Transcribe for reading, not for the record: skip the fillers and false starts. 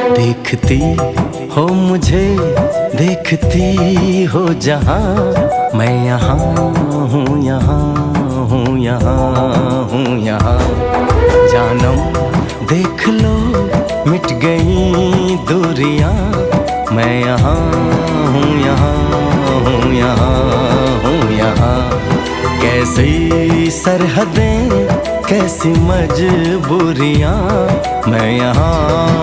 देखती हो मुझे, देखती हो जहाँ, मैं यहाँ हूँ, यहाँ हूँ, यहाँ हूँ, यहाँ। जानम देख लो मिट गई दूरियां, मैं यहाँ हूँ, यहाँ हूँ, यहाँ हूँ, यहाँ। कैसी सरहदें, कैसी मजबूरियां, मैं यहाँ